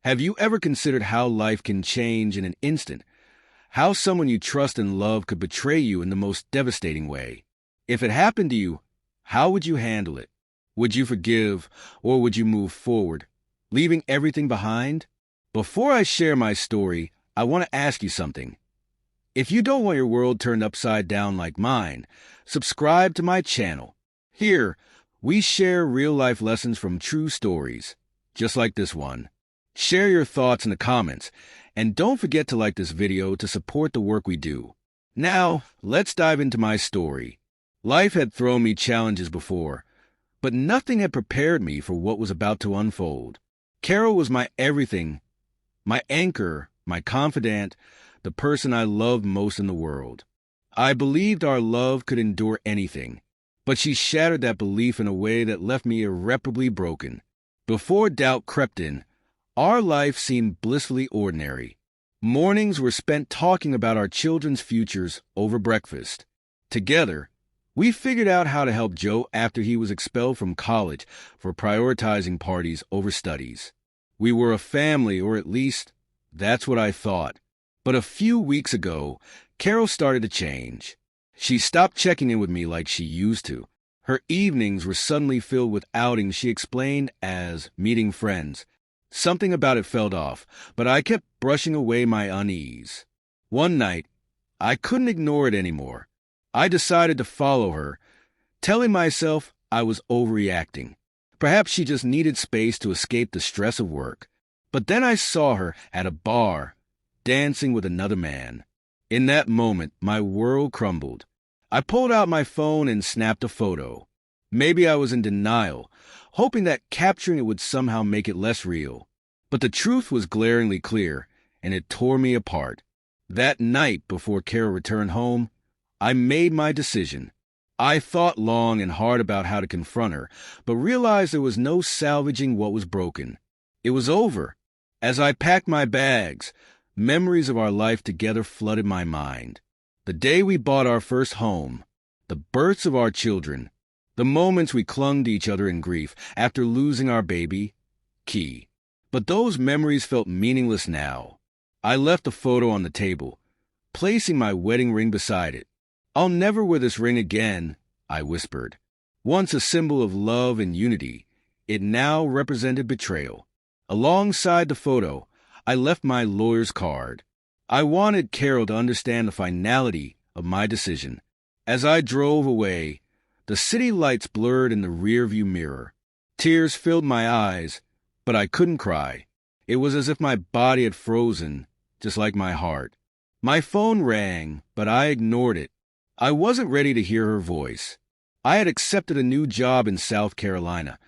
Have you ever considered how life can change in an instant? How someone you trust and love could betray you in the most devastating way? If it happened to you, how would you handle it? Would you forgive, or would you move forward, leaving everything behind? Before I share my story, I want to ask you something. If you don't want your world turned upside down like mine, subscribe to my channel. Here, we share real-life lessons from true stories, just like this one. Share your thoughts in the comments, and don't forget to like this video to support the work we do. Now, let's dive into my story. Life had thrown me challenges before, but nothing had prepared me for what was about to unfold. Carol was my everything, my anchor, my confidant, the person I loved most in the world. I believed our love could endure anything, but she shattered that belief in a way that left me irreparably broken. Before doubt crept in, our life seemed blissfully ordinary. Mornings were spent talking about our children's futures over breakfast. Together, we figured out how to help Joe after he was expelled from college for prioritizing parties over studies. We were a family, or at least, that's what I thought. But a few weeks ago, Carol started to change. She stopped checking in with me like she used to. Her evenings were suddenly filled with outings she explained as meeting friends. Something about it felt off, but I kept brushing away my unease. One night, I couldn't ignore it anymore. I decided to follow her, telling myself I was overreacting. Perhaps she just needed space to escape the stress of work. But then I saw her at a bar, dancing with another man. In that moment, my world crumbled. I pulled out my phone and snapped a photo. Maybe I was in denial, hoping that capturing it would somehow make it less real. But the truth was glaringly clear, and it tore me apart. That night, before Carol returned home, I made my decision. I thought long and hard about how to confront her, but realized there was no salvaging what was broken. It was over. As I packed my bags, memories of our life together flooded my mind. The day we bought our first home, the births of our children, the moments we clung to each other in grief after losing our baby, Key. But those memories felt meaningless now. I left the photo on the table, placing my wedding ring beside it. "I'll never wear this ring again," I whispered. Once a symbol of love and unity, it now represented betrayal. Alongside the photo, I left my lawyer's card. I wanted Carol to understand the finality of my decision. As I drove away, the city lights blurred in the rearview mirror. Tears filled my eyes, but I couldn't cry. It was as if my body had frozen, just like my heart. My phone rang, but I ignored it. I wasn't ready to hear her voice. I had accepted a new job in South Carolina,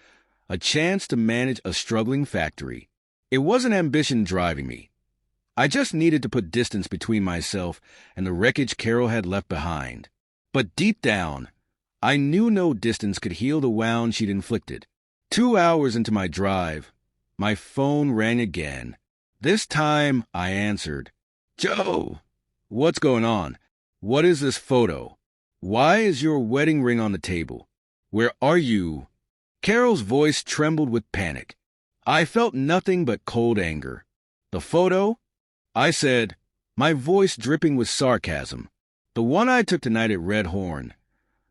a chance to manage a struggling factory. It wasn't ambition driving me. I just needed to put distance between myself and the wreckage Carol had left behind. But deep down, I knew no distance could heal the wound she'd inflicted. 2 hours into my drive, my phone rang again. This time, I answered. "Joe, what's going on? What is this photo? Why is your wedding ring on the table? Where are you?" Carol's voice trembled with panic. I felt nothing but cold anger. "The photo?" I said, my voice dripping with sarcasm. "The one I took tonight at Red Horn.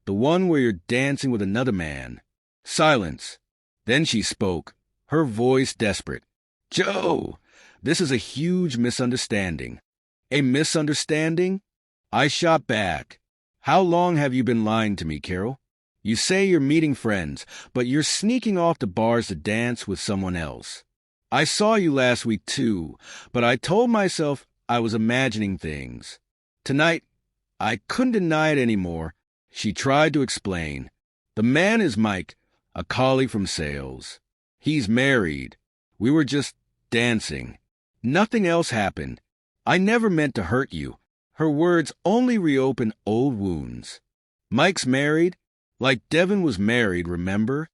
The one where you're dancing with another man." Silence. Then she spoke, her voice desperate. "Joe, this is a huge misunderstanding." "A misunderstanding?" I shot back. "How long have you been lying to me, Carol? You say you're meeting friends, but you're sneaking off to bars to dance with someone else. I saw you last week too, but I told myself I was imagining things. Tonight, I couldn't deny it anymore." She tried to explain. "The man is Mike, a colleague from sales. He's married. We were just dancing. Nothing else happened. I never meant to hurt you." Her words only reopened old wounds. "Mike's married? Like Devin was married, remember?"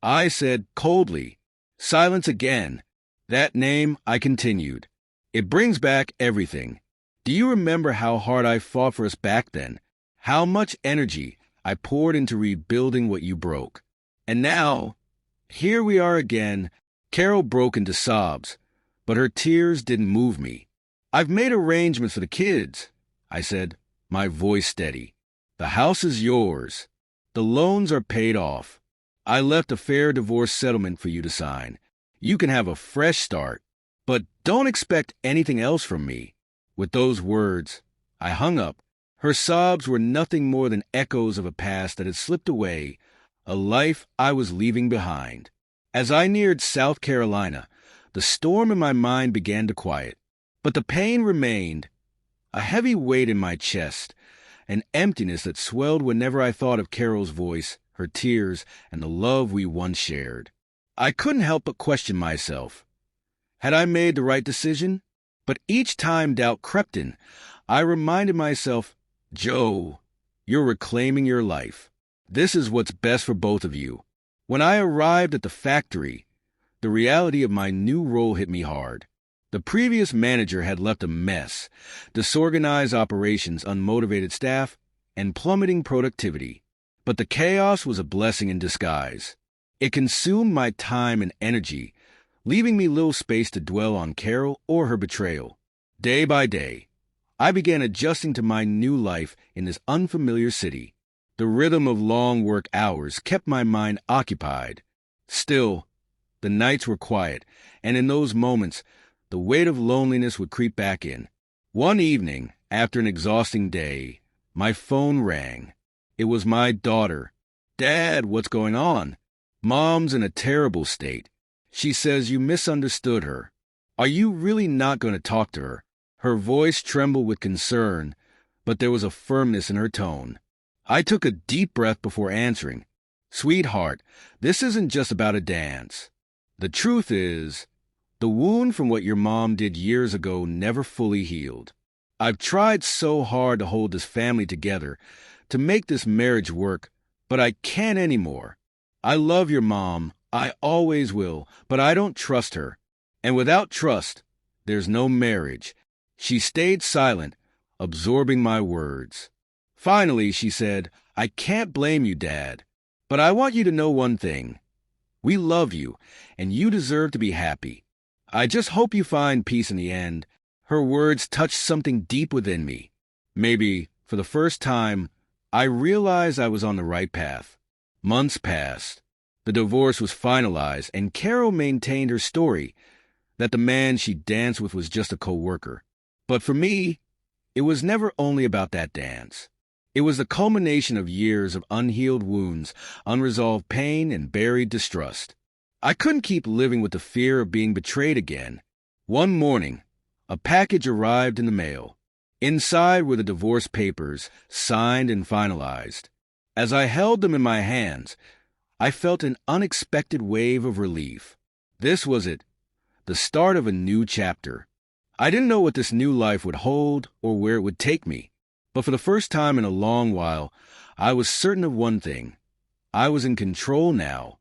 I said coldly. Silence again. "That name," I continued. "It brings back everything. Do you remember how hard I fought for us back then? How much energy I poured into rebuilding what you broke? And now, here we are again." Carol broke into sobs, But her tears didn't move me. "I've made arrangements for the kids," I said, my voice steady. "The house is yours. The loans are paid off. I left a fair divorce settlement for you to sign. You can have a fresh start, but don't expect anything else from me." With those words, I hung up. Her sobs were nothing more than echoes of a past that had slipped away, a life I was leaving behind. As I neared South Carolina, the storm in my mind began to quiet, but the pain remained, a heavy weight in my chest, an emptiness that swelled whenever I thought of Carol's voice, her tears, and the love we once shared. I couldn't help but question myself. Had I made the right decision? But each time doubt crept in, I reminded myself, "Joe, you're reclaiming your life. This is what's best for both of you." When I arrived at the factory, the reality of my new role hit me hard. The previous manager had left a mess, disorganized operations, unmotivated staff, and plummeting productivity. But the chaos was a blessing in disguise. It consumed my time and energy, leaving me little space to dwell on Carol or her betrayal. Day by day, I began adjusting to my new life in this unfamiliar city. The rhythm of long work hours kept my mind occupied. Still, the nights were quiet, and in those moments, the weight of loneliness would creep back in. One evening, after an exhausting day, my phone rang. It was my daughter. "Dad, what's going on?" "Mom's in a terrible state. She says you misunderstood her. Are you really not going to talk to her?" Her voice trembled with concern, but there was a firmness in her tone. I took a deep breath before answering. "Sweetheart, this isn't just about a dance. The truth is, the wound from what your mom did years ago never fully healed. I've tried so hard to hold this family together, to make this marriage work, but I can't anymore. I love your mom, I always will, but I don't trust her. And without trust, there's no marriage." She stayed silent, absorbing my words. Finally, she said, "I can't blame you, Dad, but I want you to know one thing. We love you, and you deserve to be happy. I just hope you find peace in the end." Her words touched something deep within me. Maybe, for the first time, I realized I was on the right path. Months passed. The divorce was finalized, and Carol maintained her story that the man she danced with was just a co-worker. But for me, it was never only about that dance. It was the culmination of years of unhealed wounds, unresolved pain, and buried distrust. I couldn't keep living with the fear of being betrayed again. One morning, a package arrived in the mail. Inside were the divorce papers, signed and finalized. As I held them in my hands, I felt an unexpected wave of relief. This was it, the start of a new chapter. I didn't know what this new life would hold or where it would take me, but for the first time in a long while, I was certain of one thing. I was in control now.